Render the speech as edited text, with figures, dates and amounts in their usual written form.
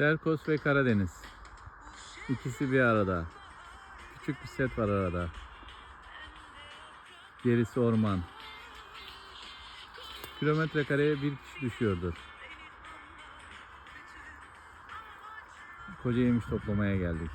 Terkos ve Karadeniz. İkisi bir arada. Küçük bir set var arada. Gerisi orman. Kilometre kareye bir kişi düşüyordur. Koca yemiş toplamaya geldik.